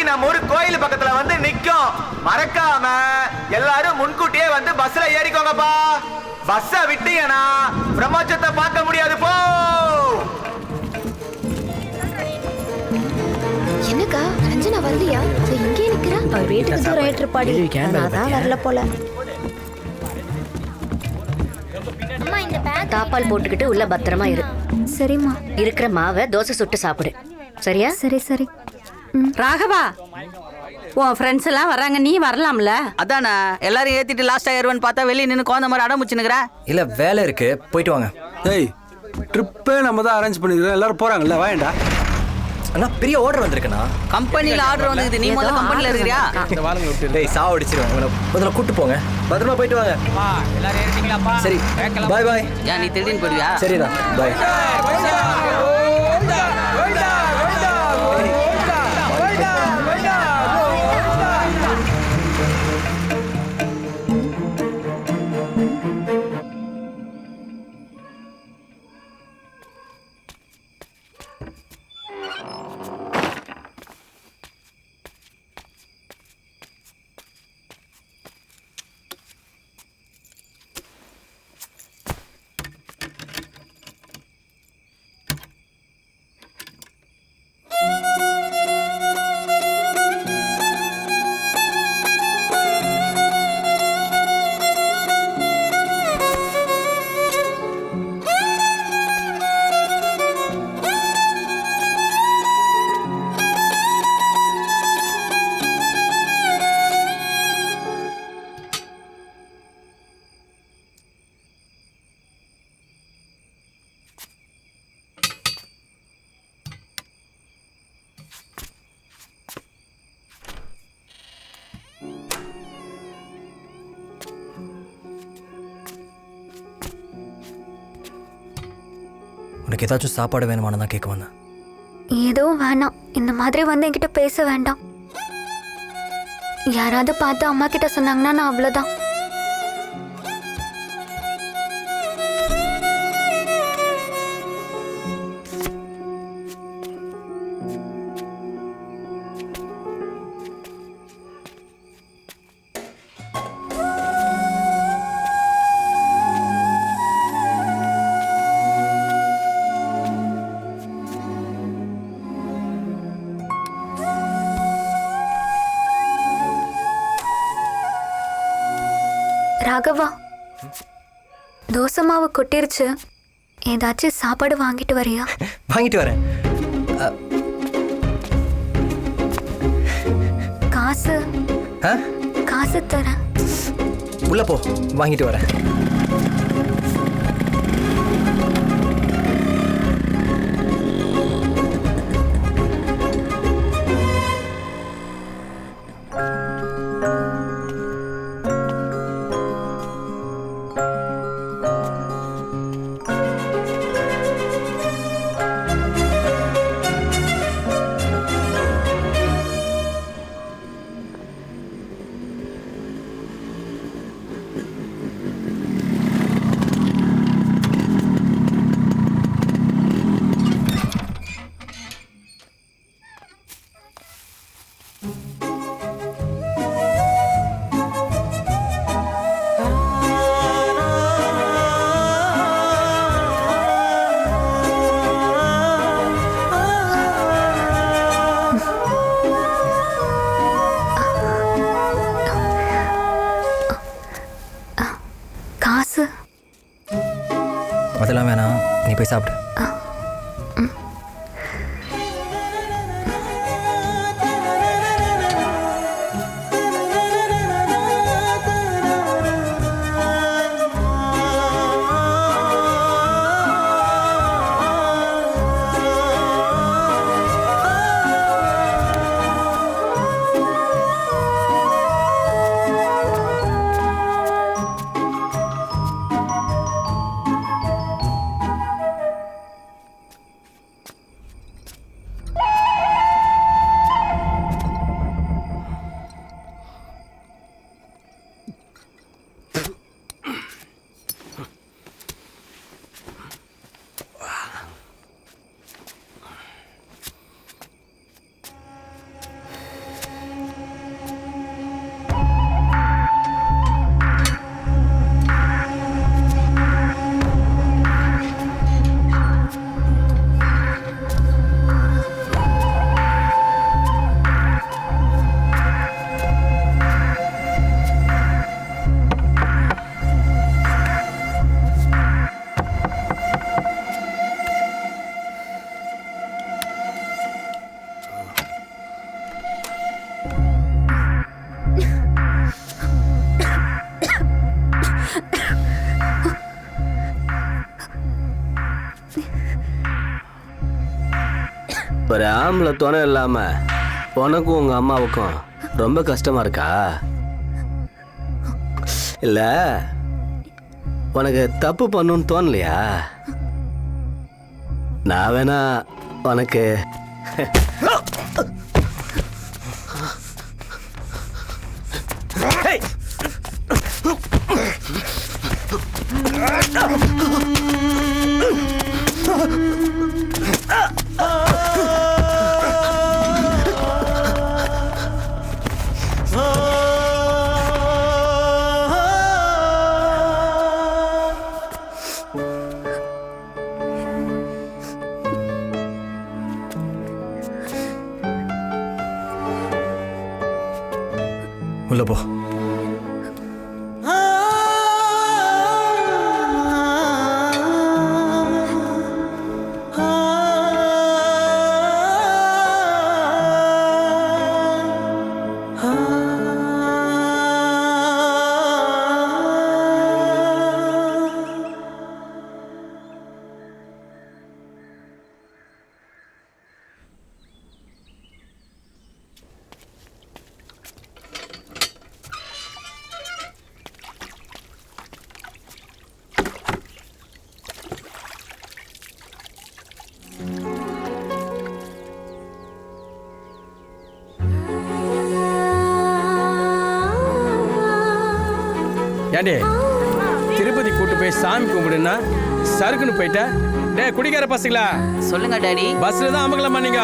மணிக்கு நம்ம ஊர் கோயில் பக்கத்துல வந்து நிக்கும். மறக்காம எல்லாரும் முன்கூட்டியே வந்து பஸ்ல ஏறிக்கோங்கப்பா. பஸ்ஸ விட்டீங்கன்னா பிரம்மோற்சவத்தை பார்க்க முடியாது போ. என்னக்கா ரஞ்சனா வரலையா? அவ இங்கே நிக்கிறா. அவ வீட்டுக்கு தூரம் ஆயிட்டு இருப்பாடி. அதான் வரல போல. தாப்பால் போட்டுக்கிட்டு உள்ள பத்திரமா இரு. சரிம்மா. இருக்கிற மாவை தோசை சுட்டு சாப்பிடு. சரியா? சரி சரி. ராகவா, உன் ஃப்ரெண்ட்ஸ் எல்லாம் வர்றாங்க, நீ வரலாம்ல? அதானே எல்லாரும் ஏத்திட்டு லாஸ்ட் ஆயிருவான்னு பார்த்தா வெளியே நின்று குழந்த மாதிரி அடமுச்சுனுக்குற. இல்ல வேலை இருக்கு, போயிட்டு வாங்க. ஏய், ட்ரிப்பே நம்ம தான் அரேஞ்ச் பண்ணிக்கிறோம், எல்லாரும் போறாங்கல்ல, வாயண்டா. அண்ணா பெரிய ஆர்டர் வந்திருக்குண்ணா. கம்பெனில ஆர்டர் வந்தது, நீ முதல்ல கம்பெனில இருக்கிறியா? டேய் சாவடிச்சிருவேன் உங்களை, முதல்ல கூட்டு போங்க. பத்திரமா போயிட்டு வாங்க. எல்லாரும் ஏறிட்டீங்களாப்பா? சரி பாய் பாய். ஏன் நீ திடீர்னு போயிடுவியா? சரிண்ணா பாய். உனக்கு ஏதாச்சும் சாப்பாடு வேணுமானு தான் கேட்க வந்தேன். எதுவும் வேணாம். இந்த மாதிரி வந்து என்கிட்ட பேச வேண்டாம். யாராவது பார்த்து அம்மா கிட்ட சொன்னாங்கன்னா நான் அவ்வளோதான். ராகவா, தோசை மாவு கொட்டிருச்சு. ஏதாச்சும் சாப்பாடு வாங்கிட்டு வரியா? வாங்கிட்டு வரேன். காசு காசு தரேன். உள்ள போ, வாங்கிட்டு வரேன். அதெல்லாம் வேணாம், நீ போய் சாப்பிடு. ஒரு ஆம்பளை துணை இல்லாம உனக்கும் உங்க அம்மாவுக்கும் ரொம்ப கஷ்டமா இருக்கா? இல்ல உனக்கு தப்பு பண்ணணும்னு தோணலையா? நான் வேணா உனக்கு உள்ள போ. ஏண்டே திருப்பதி கூட்டு போய் சாமி கும்பிடுன்னா சருக்குன்னு போயிட்ட. டே குடிக்கார பசங்களா, சொல்லுங்க டாடி. பஸ்ல தான் அமக்கலம் பண்ணீங்க,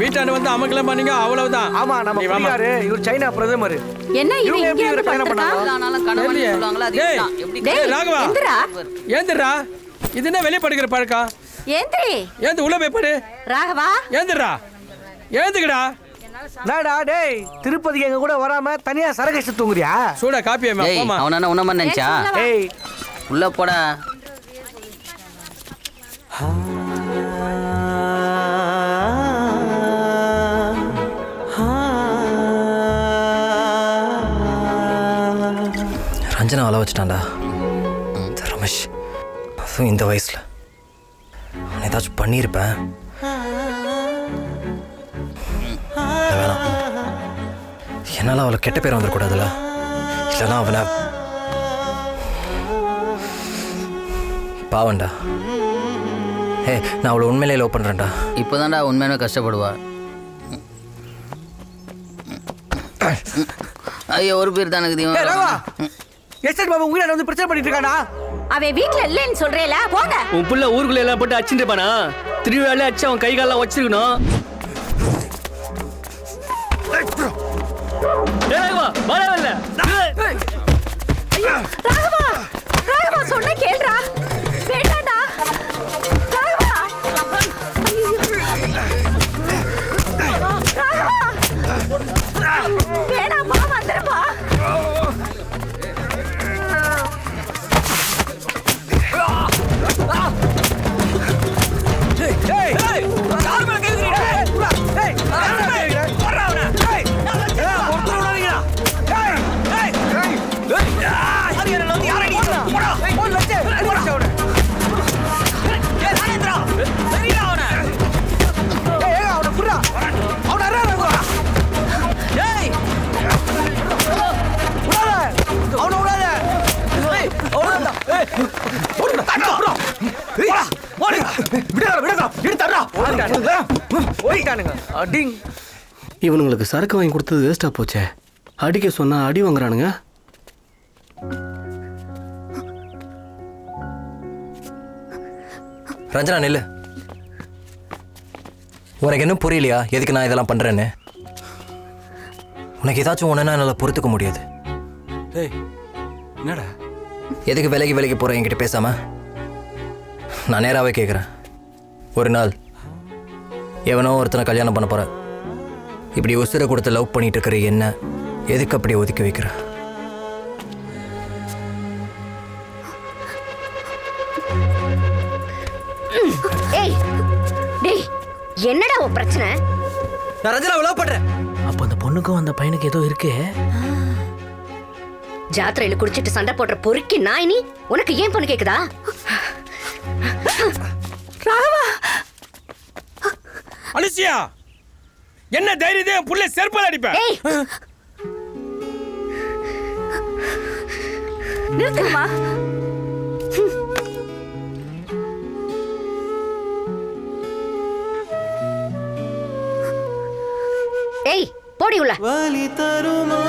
வீட்டாண்டு வந்து அமக்கலம் பண்ணீங்க, அவ்வளவுதான். ஆமா நம்ம குடிகாரு, இவர் சைனா பிரதமர். என்ன இது இவங்க எப்படி இங்க இவரை கல்யாணம் பண்ணாங்க? ஆனாலும் கணவன் தெரியலையே. சொல்லுவாங்களா அது டேய், இதுதான். எப்படி டேய், ராகவா எந்திரா ஏந்திரா, இது என்ன வெளியே படுக்கிற பழக்கம்? ஏந்திரி ஏந்து உள்ள போய் படு. ராகவா ஏந்திரா, ஏந்துக்கடா. நாடா டேய், திருப்பதிக்கு எங்க கூட வராம தனியா சரகஷ்ட தூங்குறியா? சூடா காப்பி ஏய் போமா. அவன என்ன உன்னமா நினைச்சா? ஏய் உள்ள போடா. ரஞ்சனா அழ வச்சுட்டான்டா ரமேஷ். அதுவும் இந்த வயசுல அவன் ஏதாச்சும் பண்ணியிருப்பேன். இல்ல, வேணாம். என்னால் அவளை கெட்ட பேர் வந்துடக்கூடாதுல்ல. இல்லைன்னா அவனை பாவண்டா. ஏ நான் அவளை உண்மையிலே லவ் பண்ணுறேன்டா. இப்போதான்டா உண்மையான கஷ்டப்படுவா. ஐயோ ஒரு பேர் தான் எனக்கு ஏய் ராகவா, எஸ்டேட் பாபு உயிரை வந்து பிரச்சனை பண்ணிட்டு இருக்கானா? அவன் வீட்ல இல்லன்னு சொல்றேல, போங்க. உன் புள்ள ஊருக்குள்ள எல்லாம் போட்டு அடிச்சுட்டு இருப்பானா? திருவிழாலே அடிச்சு அவன் கை காலெல்லாம் வச்சிருக்கணும். ராகவா ராகவா சொன்ன கேளுடா. வேண்டாடா ராகவா. ராகவா வேணாமா, வந்துருமா. இவனுங்களுக்கு சரக்கு வாங்கி கொடுத்தது வேஸ்டா போச்சே. அடிக்க சொன்னா அடி வாங்குறானுங்க. ரஞ்சனா நில்லு. உனக்கு இன்னும் புரியலையா எதுக்கு நான் இதெல்லாம் பண்றேன்னு? உனக்கு ஏதாச்சும் ஒண்ணுன்னா என்னால் பொறுத்துக்க முடியாது. டேய் என்னடா எதுக்கு விலகி விலகி போற என்கிட்ட பேசாம? நான் நேராகவே கேட்குறேன். ஒரு நாள் எவனோ ஒருத்தனை கல்யாணம் பண்ண போற. இப்படி உசுரை கொடுத்து லவ் பண்ணிட்டு இருக்கிற என்ன எதுக்கு அப்படி ஒதுக்கி வைக்கிற? ஏய் டேய், என்னடா உன் பிரச்சனை? நான் ரஞ்சனா லவ் பண்றேன். அப்ப அந்த பொண்ணுக்கும் அந்த பையனுக்கு ஏதோ இருக்கு. ஜாத்திரையில குடிச்சிட்டு சண்டை போடுற பொறுக்கி நாய் நீ. உனக்கு ஏன் பொண்ணு கேக்குதா? ராகவா அனுசியா என்ன தைரியத்தை என் புள்ள செருப்பால் அடிப்பேன். ஏய் நிறுத்துமா. ஏய் போடி உள்ள. வலி தருமா